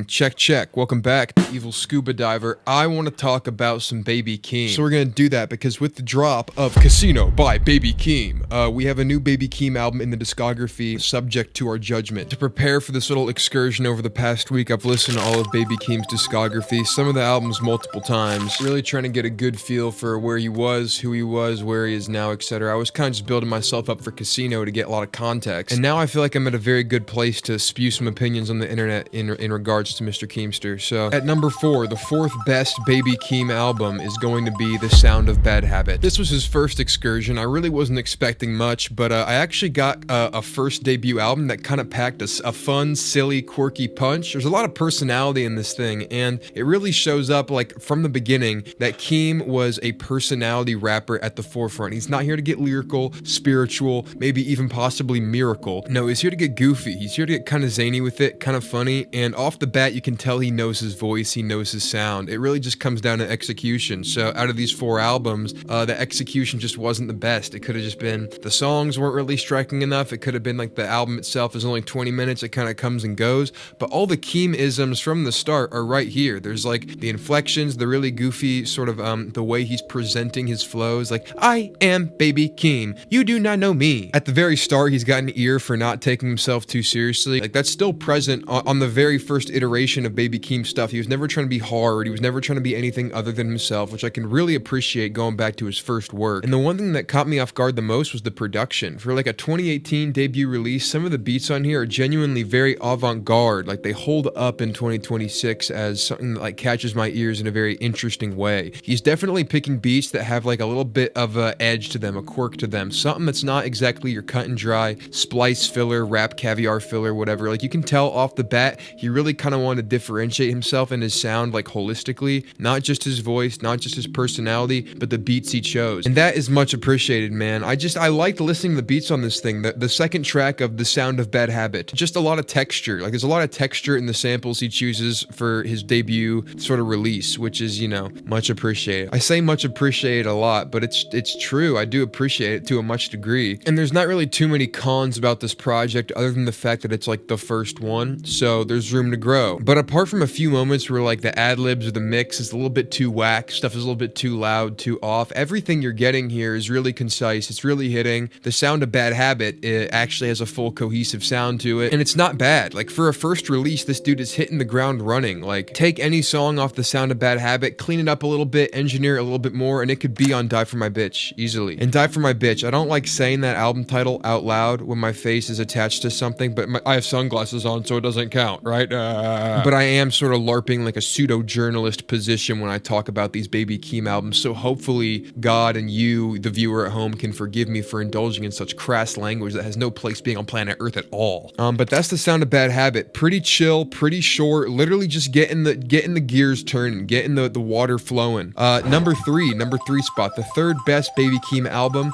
Check. Welcome back to Evil Scuba Diver. I want to talk about some Baby Keem. So we're going to do that because with the drop of Casino by Baby Keem, we have a new Baby Keem album in the discography subject to our judgment. To prepare for this little excursion over the past week, I've listened to all of Baby Keem's discography, some of the albums multiple times, really trying to get a good feel for where he was, who he was, where he is now, etc. I was kind of just building myself up for Casino to get a lot of context, and now I feel like I'm at a very good place to spew some opinions on the internet in regards to Mr. Keemster. So at number 4, the fourth best Baby Keem album is going to be The Sound of Bad Habit. This was his first excursion. I really wasn't expecting much, but I actually got a first debut album that kind of packed a fun, silly, quirky punch. There's a lot of personality in this thing, and it really shows up like from the beginning that Keem was a personality rapper at the forefront. He's not here to get lyrical, spiritual, maybe even possibly miracle. No, he's here to get goofy. He's here to get kind of zany with it, kind of funny, and off the bat you can tell he knows his voice, he knows his sound. It really just comes down to execution. So out of these 4 albums, the execution just wasn't the best. It could have just been the songs weren't really striking enough. It could have been like the album itself is only 20 minutes, it kind of comes and goes, but all the Keem-isms from the start are right here. There's like the inflections, the really goofy sort of the way he's presenting his flows, like I am Baby Keem, you do not know me. At the very start, he's got an ear for not taking himself too seriously. Like that's still present on the very first iteration of Baby Keem stuff. He was never trying to be hard. He was never trying to be anything other than himself, which I can really appreciate going back to his first work. And the one thing that caught me off guard the most was the production. For like a 2018 debut release, some of the beats on here are genuinely very avant-garde. Like they hold up in 2026 as something that like catches my ears in a very interesting way. He's definitely picking beats that have like a little bit of a edge to them, a quirk to them, something that's not exactly your cut and dry splice filler, rap caviar filler, whatever. Like you can tell off the bat he really kind of wanted to differentiate himself and his sound like holistically, not just his voice, not just his personality, but the beats he chose, and that is much appreciated, man. I liked listening to the beats on this thing. The second track of The Sound of Bad Habit, just a lot of texture. Like there's a lot of texture in the samples he chooses for his debut sort of release, which is, you know, much appreciated. I say much appreciated a lot, but it's true. I do appreciate it to a much degree, and there's not really too many cons about this project other than the fact that it's like the first one, so there's room to grow. But apart from a few moments where like the ad-libs or the mix is a little bit too whack, stuff is a little bit too loud, too off, everything you're getting here is really concise. It's really hitting. The Sound of Bad Habit, it actually has a full cohesive sound to it, and it's not bad. Like for a first release, this dude is hitting the ground running. Like take any song off The Sound of Bad Habit, clean it up a little bit, engineer it a little bit more, and it could be on Die For My Bitch easily. And Die For My Bitch, I don't like saying that album title out loud when my face is attached to something, but I have sunglasses on, so it doesn't count, right? But I am sort of LARPing like a pseudo-journalist position when I talk about these Baby Keem albums, so hopefully God and you, the viewer at home, can forgive me for indulging in such crass language that has no place being on planet Earth at all. But that's The Sound of Bad Habit. Pretty chill, pretty short, literally just getting the gears turning, getting the water flowing. Number three spot, the third best Baby Keem album,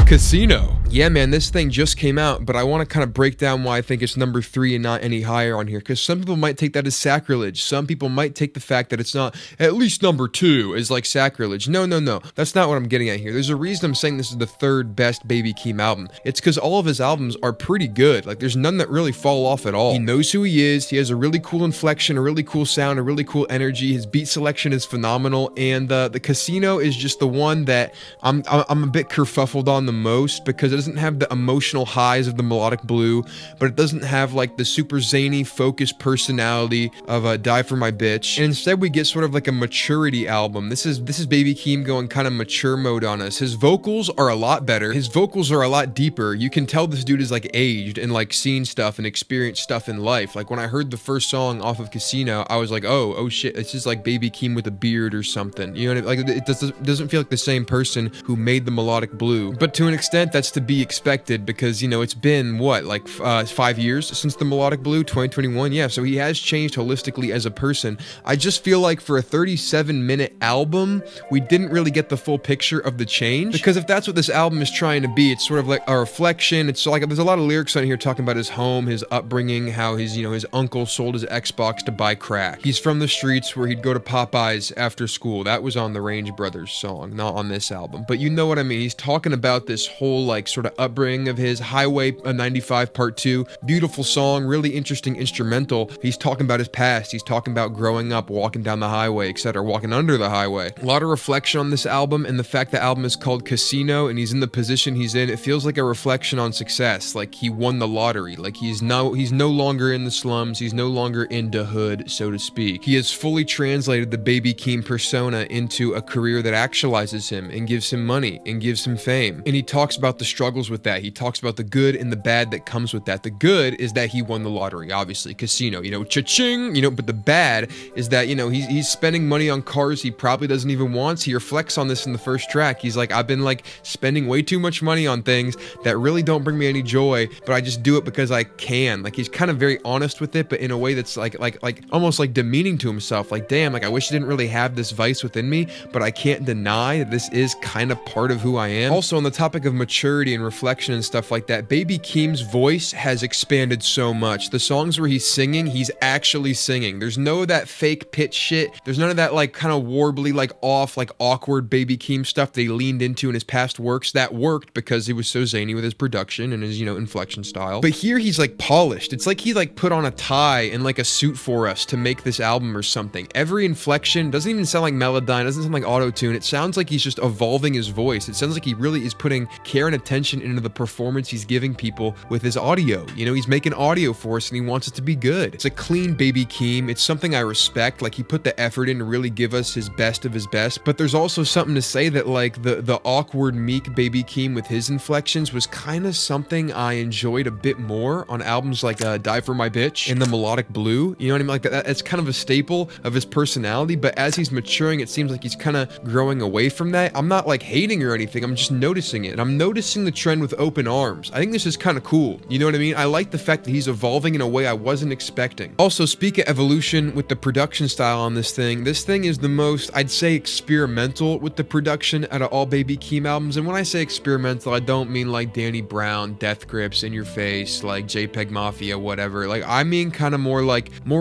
Casino. Yeah, man, this thing just came out, but I want to kind of break down why I think it's number 3 and not any higher on here, because some people might take that as sacrilege. Some people might take the fact that it's not at least number 2 as like sacrilege. No, that's not what I'm getting at here. There's a reason I'm saying this is the third best Baby Keem album. It's because all of his albums are pretty good. Like there's none that really fall off at all. He knows who he is. He has a really cool inflection, a really cool sound, a really cool energy. His beat selection is phenomenal, and the Casino is just the one that I'm a bit kerfuffled on the most, because it doesn't have the emotional highs of the Melodic Blue, but it doesn't have like the super zany, focused personality of Die For My Bitch, and instead we get sort of like a maturity album. This is Baby Keem going kind of mature mode on us. His vocals are a lot better. His vocals are a lot deeper. You can tell this dude is like aged and like seen stuff and experienced stuff in life. Like when I heard the first song off of Casino, I was like, oh shit, it's just like Baby Keem with a beard or something. You know what I mean? Like it doesn't feel like the same person who made the Melodic Blue. But to an extent, that's to be expected, because, you know, it's been what, like 5 years since the Melodic Blue, 2021. Yeah, so he has changed holistically as a person. I just feel like for a 37-minute album, we didn't really get the full picture of the change, because if that's what this album is trying to be, it's sort of like a reflection. It's like there's a lot of lyrics on here talking about his home, his upbringing, how his uncle sold his Xbox to buy crack. He's from the streets where he'd go to Popeyes after school. That was on the Range Brothers song, not on this album, but you know what I mean. He's talking about this whole like sort of upbringing of his. Highway 95 Part 2, beautiful song, really interesting instrumental. He's he's talking about his past. He's talking about growing up, walking down the highway, etc., walking under the highway. A lot of reflection on this album, and the fact the album is called Casino and he's in the position he's in, it feels like a reflection on success. Like he won the lottery. Like he's no longer in the slums. He's no longer in the hood, so to speak. He has fully translated the Baby Keem persona into a career that actualizes him and gives him money and gives him fame. And he talks about the struggles with that. He talks about the good and the bad that comes with that. The good is that he won the lottery, obviously, casino, cha-ching, but the bad is that, he's spending money on cars he probably doesn't even want. He reflects on this in the first track. He's like, I've been like spending way too much money on things that really don't bring me any joy, but I just do it because I can. Like he's kind of very honest with it, but in a way that's like almost like demeaning to himself. Like, damn, like I wish I didn't really have this vice within me, but I can't deny that this is kind of part of who I am. Also, on the topic of maturity and reflection and stuff like that, Baby Keem's voice has expanded so much. The songs where he's singing, he's actually singing. There's no that fake pitch shit. There's none of that like kind of warbly, like off, like awkward Baby Keem stuff they leaned into in his past works. That worked because he was so zany with his production and his, inflection style. But here he's like polished. It's like he like put on a tie and like a suit for us to make this album or something. Every inflection doesn't even sound like Melodyne, doesn't sound like auto-tune. It sounds like he's just evolving his voice. It sounds like he really is putting care and attention into the performance he's giving people with his audio. He's making audio for us and he wants it to be good. It's a clean Baby Keem. It's something I respect. Like he put the effort in to really give us his best of his best. But there's also something to say that like the awkward, meek Baby Keem with his inflections was kind of something I enjoyed a bit more on albums like Die For My Bitch and The Melodic Blue. You know what I mean? Like that's kind of a staple of his personality, but as he's maturing, it seems like he's kind of growing away from that. I'm not like hating or anything. I'm just noticing it. And I'm noticing the trend with Open Arms. I think this is kind of cool. You know what I mean? I like the fact that he's evolving in a way I wasn't expecting. Also, speak of evolution with the production style on this thing is the most, I'd say, experimental with the production out of all Baby Keem albums. And when I say experimental, I don't mean like Danny Brown, Death Grips, In Your Face, like JPEG Mafia, whatever. Like I mean kind of more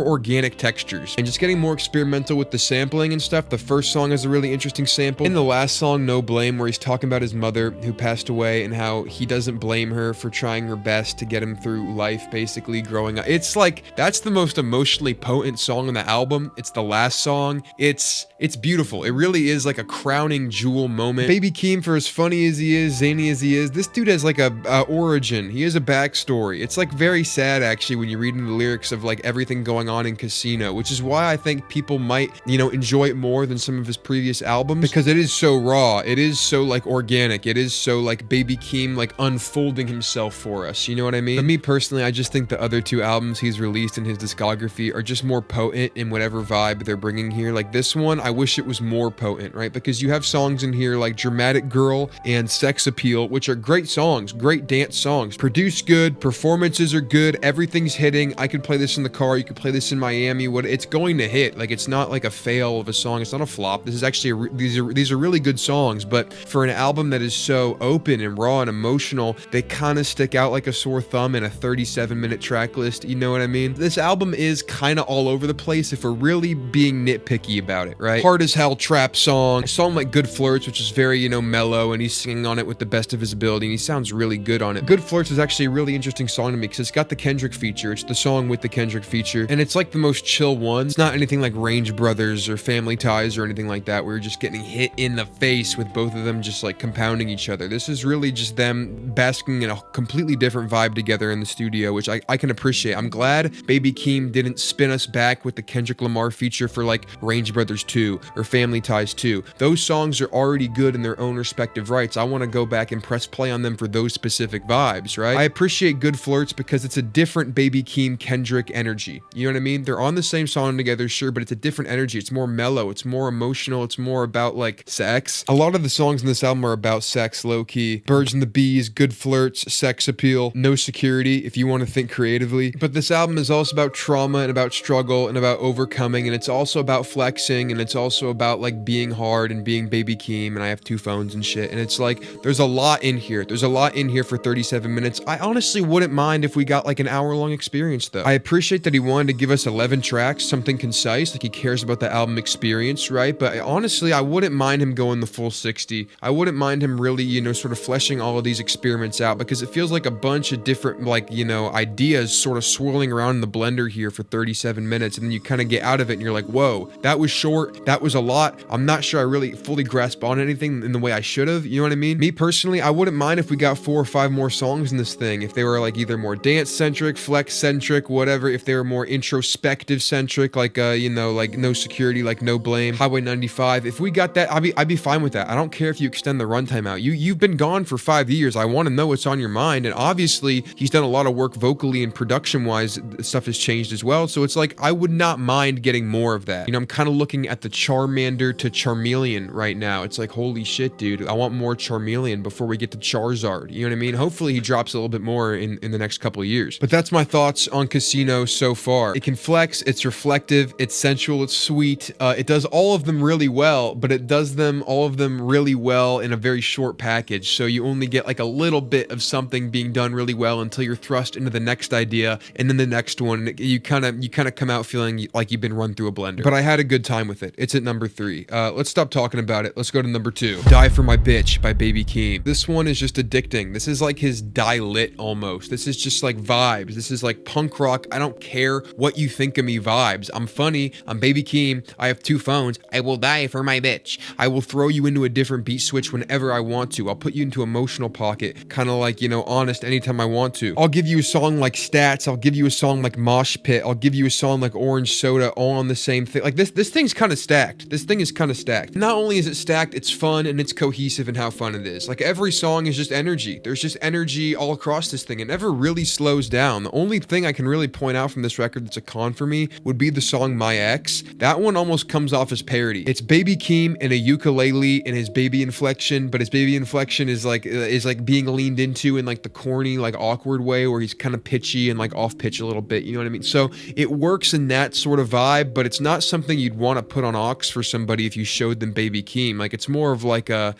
organic textures and just getting more experimental with the sampling and stuff. The first song has a really interesting sample. In the last song, No Blame, where he's talking about his mother who passed away and how he doesn't blame her for trying her best to get him through life, basically growing up. It's like, that's the most emotionally potent song on the album. It's the last song. It's beautiful. It really is like a crowning jewel moment. Baby Keem, for as funny as he is, zany as he is, this dude has like a origin. He has a backstory. It's like very sad actually when you read into the lyrics of like everything going on in Casino, which is why I think people might, enjoy it more than some of his previous albums, because it is so raw. It is so like organic. It is so like Baby Keem like unfolding himself for us. You know what I mean? For me personally, I just think the other two albums he's released in his discography are just more potent in whatever vibe they're bringing here. Like this one, I wish it was more potent, right? Because you have songs in here like Dramatic Girl and Sex Appeal, which are great songs, great dance songs, produced good, performances are good, everything's hitting. I could play this in the car, you could play this in Miami, it's going to hit. Like it's not like a fail of a song, it's not a flop. This is actually these are really good songs, but for an album that is so open and raw and emotional, they kind of stick out like a sore thumb in a 37-minute track list. You know what I mean? This album is kind of all over the place if we're really being nitpicky about it, right? Hard as Hell trap song, a song like Good Flirts, which is very, mellow, and he's singing on it with the best of his ability, and he sounds really good on it. Good Flirts is actually a really interesting song to me because it's got the Kendrick feature. It's the song with the Kendrick feature, and it's like the most chill one. It's not anything like Range Brothers or Family Ties or anything like that, where you're just getting hit in the face with both of them just like compounding each other. This is really just them basking in a completely different vibe together in the studio, which I can appreciate. I'm glad Baby Keem didn't spin us back with the Kendrick Lamar feature for like Range Brothers 2 or Family Ties 2. Those songs are already good in their own respective rights. I want to go back and press play on them for those specific vibes, right? I appreciate Good Flirts because it's a different Baby Keem Kendrick energy. You know what I mean? They're on the same song together, sure, but it's a different energy. It's more mellow. It's more emotional. It's more about like sex. A lot of the songs in this album are about sex, low-key. Birds and the Bees, Good Flirts, Sex Appeal, No Security, if you want to think creatively. But this album is also about trauma and about struggle and about overcoming, and it's also about flexing, and it's also about like being hard and being Baby Keem, and I have two phones and shit, and it's like there's a lot in here. There's a lot in here for 37 minutes. I honestly wouldn't mind if we got like an hour-long experience though. I appreciate that he wanted to give us 11 tracks, something concise, like he cares about the album experience, right? But honestly, I wouldn't mind him going the full 60. I wouldn't mind him really, sort of fleshing all of these experiments out, because it feels like a bunch of different like, ideas sort of swirling around in the blender blender here for 37 minutes, and then you kind of get out of it and you're like, whoa, that was short, that was a lot. I'm not sure I really fully grasp on anything in the way I should have, you know what I mean? Me personally, I wouldn't mind if we got 4 or 5 more songs in this thing, if they were like either more dance centric, flex centric, whatever, if they were more introspective centric, like you know, like No Security, like No Blame, Highway 95. If we got that, I'd be fine with that. I don't care if you extend the runtime out. You've been gone for 5 years. I want to know what's on your mind, and obviously he's done a lot of work vocally and production wise. Stuff has changed as well, so it's like I would not mind getting more of that. You know, I'm kind of looking at the Charmander to Charmeleon right now. It's like, holy shit, dude, I want more Charmeleon before we get to Charizard. You know what I mean? Hopefully he drops a little bit more in the next couple of years. But that's my thoughts on Casino so far. It can flex, it's reflective, it's sensual, it's sweet. It does all of them really well, but it does them all of them really well in a very short package. So you only get like a little bit of something being done really well until you're thrust into the next idea, and then the next one. You kind of come out feeling like you've been run through a blender. But I had a good time with it. It's at number 3. Let's stop talking about it. Let's go to number 2. Die for My Bitch by Baby Keem. This one is just addicting. This is like his Die Lit almost. This is just like vibes. This is like punk rock. I don't care what you think of me vibes. I'm funny. I'm Baby Keem. I have 2 phones. I will die for my bitch. I will throw you into a different beat switch whenever I want to. I'll put you into emotional pocket, kind of like, you know, honest anytime I want to. I'll give you a song like Stats. I'll give you a song like Mosh Pit. I'll give you a song like Orange Soda, all on the same thing. Like this thing's kind of stacked. This thing is kind of stacked. Not only is it stacked, it's fun and it's cohesive in how fun it is. Like every song is just energy. There's just energy all across this thing. It never really slows down. The only thing I can really point out from this record that's a con for me would be the song My Ex. That one almost comes off as parody. It's Baby Keem and a ukulele and his baby inflection, but his baby inflection is like being leaned into in like the corny, like awkward way where he's kind of pitchy and like off pitch a little bit, you know what I mean? So it works in that sort of vibe, but it's not something you'd want to put on aux for somebody if you showed them Baby Keem. Like it's more of like a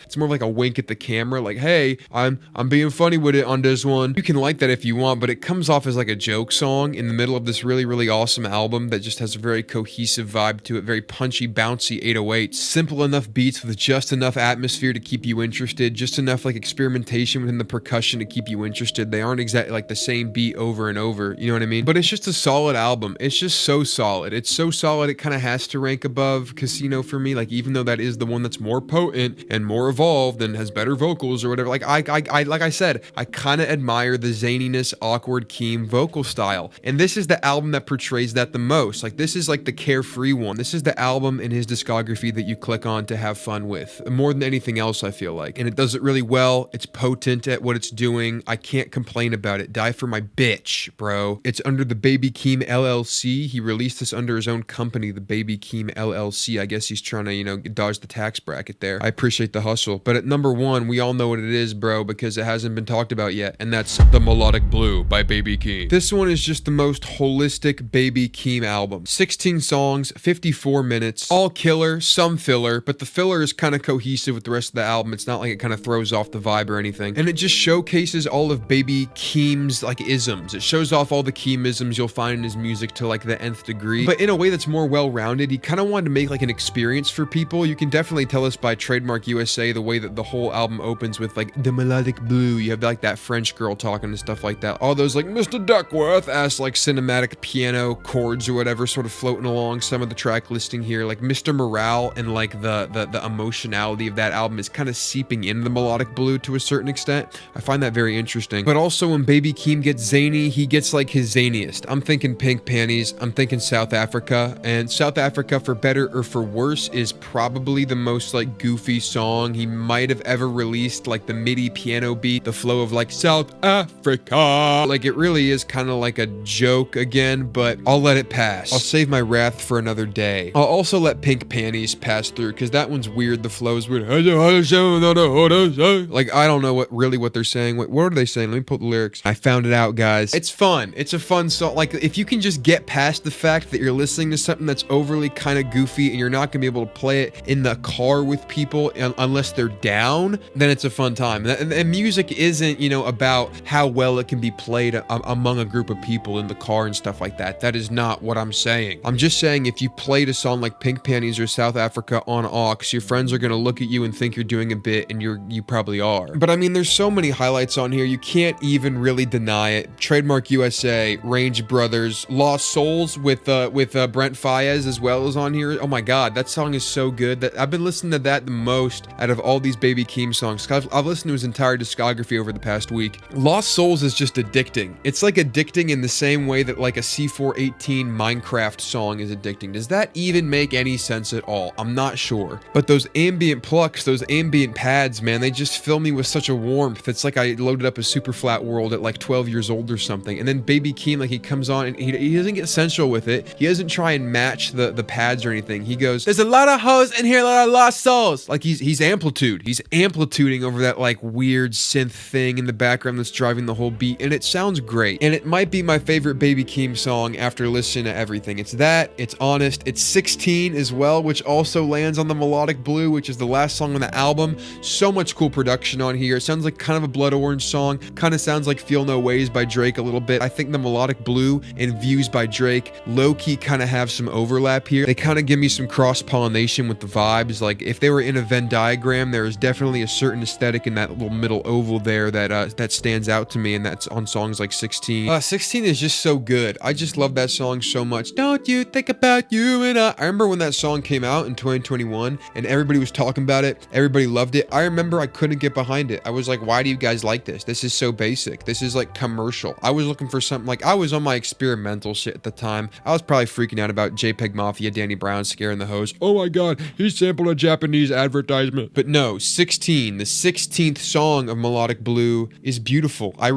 wink at the camera, like, hey, I'm being funny with it on this one. You can like that if you want, but it comes off as like a joke song in the middle of this really, really awesome album that just has a very cohesive vibe to it, very punchy, bouncy 808s, simple enough beats with just enough atmosphere to keep you interested, just enough like experimentation within the percussion to keep you interested. They aren't exactly like the same beat over and over, you know what I mean? But it's just a solid album. It's just so solid. It's so solid it kind of has to rank above Casino for me, like even though that is the one that's more potent and more evolved and has better vocals or whatever. Like I said, I kind of admire the zaniness, awkward Keem vocal style, and this is the album that portrays that the most. Like this is like the carefree one. This is the album in his discography that you click on to have fun with more than anything else, I feel like, and it does it really well. It's potent at what it's doing. I can't complain about it. Die for My Bitch, bro. It's under the Baby Keem LLC. He released this under his own company, the Baby Keem LLC. I guess he's trying to, you know, dodge the tax bracket there. I appreciate the hustle. But at number 1, we all know what it is, bro, because it hasn't been talked about yet, and that's The Melodic Blue by Baby Keem. This one is just the most holistic Baby Keem album. 16 songs, 54 minutes, all killer, some filler, but the filler is kind of cohesive with the rest of the album. It's not like it kind of throws off the vibe or anything. And it just showcases all of Baby Keem's like isms. It shows off all the Keemisms you'll find in his music to like the nth degree, but in a way that's more well-rounded. He kind of wanted to make like an experience for people. You can definitely tell us by Trademark USA, the way that the whole album opens with like The Melodic Blue. You have like that French girl talking and stuff like that. All those like Mr. Duckworth-ass like cinematic piano chords or whatever sort of floating along some of the track listing here. Like Mr. Morale and like the emotionality of that album is kind of seeping into The Melodic Blue to a certain extent. I find that very interesting. But also when Baby Keem gets zany, he gets like his zaniest. I'm thinking Pink Panties. I'm thinking South Africa. And South Africa, for better or for worse, is probably the most like goofy song he might have ever released. Like the MIDI piano beat, the flow of like South Africa. Like it really is kind of like a joke again, but I'll let it pass. I'll save my wrath for another day. I'll also let Pink Panties pass through because that one's weird. The flow's weird. Like I don't know what they're saying. What are they saying? Let me pull the lyrics. I found it out, guys. It's fun. It's a fun song. Like if you can just get past the fact that you're listening to something that's overly kind of goofy and you're not gonna be able to play it in the car with people unless they're down, then it's a fun time. And music isn't, you know, about how well it can be played among a group of people in the car and stuff like that. That is not what I'm saying. I'm just saying if you played a song like Pink Panties or South Africa on aux, your friends are gonna look at you and think you're doing a bit, and you probably are. But I mean, there's so many highlights on here, you can't even really deny it. Trademark USA, Range Brothers, there's Lost Souls with Brent Faiyaz as well as on here. Oh my god, that song is so good. That I've been listening to that the most out of all these Baby Keem songs. I've listened to his entire discography over the past week. Lost Souls is just addicting. It's like addicting in the same way that like a C418 Minecraft song is addicting. Does that even make any sense at all? I'm not sure. But those ambient plucks, those ambient pads, man, they just fill me with such a warmth. It's like I loaded up a super flat world at like 12 years old or something. And then Baby Keem, like he comes on and he doesn't get sensual with it. He doesn't try and match the pads or anything. He goes, there's a lot of hoes in here, a lot of lost souls. Like he's amplitude. He's amplituding over that like weird synth thing in the background that's driving the whole beat. And it sounds great. And it might be my favorite Baby Keem song after listening to everything. It's that, it's honest, it's 16 as well, which also lands on the Melodic Blue, which is the last song on the album. So much cool production on here. It sounds like kind of a Blood Orange song. Kind of sounds like Feel No Ways by Drake a little bit. I think the Melodic Blue and Views by Drake low-key kind of have some overlap here. They kind of give me some cross-pollination with the vibes. Like if they were in a Venn diagram, there is definitely a certain aesthetic in that little middle oval there that stands out to me, and that's on songs like 16. 16 is just so good. I just love that song so much. Don't you think about you and I remember when that song came out in 2021 and everybody was talking about it. Everybody loved it. I remember I couldn't get behind it. I was like, why do you guys like this? This is so basic. This is like commercial. I was looking for something like I was on my experimental shit at the time. I was probably freaking out about JPEG Mafia, Danny Brown scaring the host. Oh my god, he sampled a Japanese advertisement. But no, 16, the 16th song of Melodic Blue is beautiful. I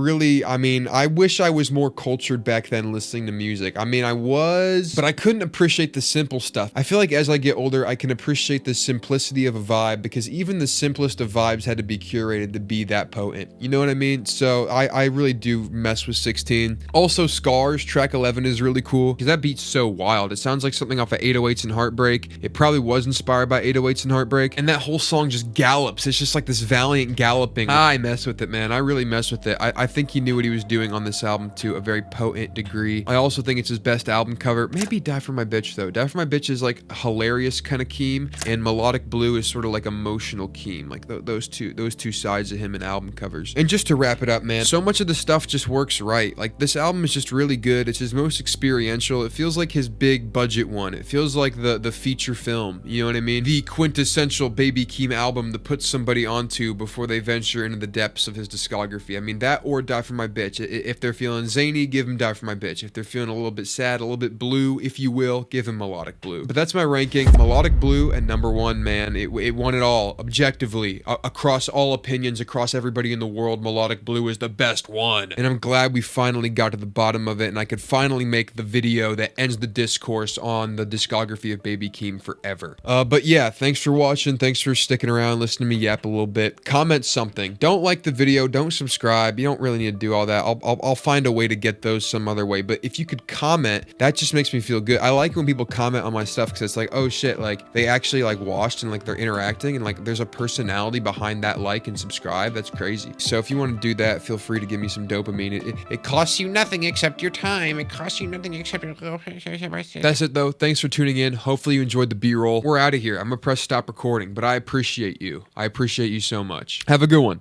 mean, I wish I was more cultured back then listening to music. I mean, I was, but I couldn't appreciate the simple stuff. I feel like as I get older, I can appreciate the simplicity of a vibe because even the simplest of vibes had to be curated to be that potent. You know what I mean? So I really do mess with 16. Also, Scars, track 11 is really cool because that beat's so wild. It sounds like something off of 808s and Heartbreak. It probably was inspired by 808s and Heartbreak. And that whole song just gallops. It's just like this valiant galloping. I mess with it, man. I really mess with it. I think he knew what he was doing on this album to a very potent degree. I also think it's his best album cover. Maybe Die For My Bitch though. Die For My Bitch is like hilarious kind of Keem, and Melodic Blue is sort of like emotional Keem. Like those two sides of him in album covers. And just to wrap it up, man, so much of the stuff just works right. Like this album is just really good. It's his most experiential. It feels like his big budget one. It feels like the feature film. You know what I mean? The quintessential Baby Keem album to put somebody onto before they venture into the depths of his discography. I mean, that or Die For My Bitch. If they're feeling zany, give them Die For My Bitch. If they're feeling a little bit sad, a little bit blue, if you will, give him Melodic Blue. But that's my ranking. Melodic Blue at number 1, man. It won it all, objectively, across all opinions, across everybody in the world. Melodic Blue is the best one. And I'm glad we finally got to the bottom of it, and I could finally make the video that ends the discourse on the discography of Baby Keem forever. But yeah, thanks for watching. Thanks for sticking around, listening to me yap a little bit. Comment something. Don't like the video. Don't subscribe. You don't really need to do all that. I'll find a way to get those some other way. But if you could comment, that just makes me feel good. I like when people comment on my stuff because it's like, oh shit, like they actually like watched and like they're interacting and like there's a personality behind that like and subscribe. That's crazy. So if you want to do that, feel free to give me some dopamine. It costs you nothing except your time. It costs you nothing except your... That's it though. Thanks for tuning in. Hopefully you enjoyed the B-roll. We're out of here. I'm gonna press stop recording, but I appreciate you. I appreciate you so much. Have a good one.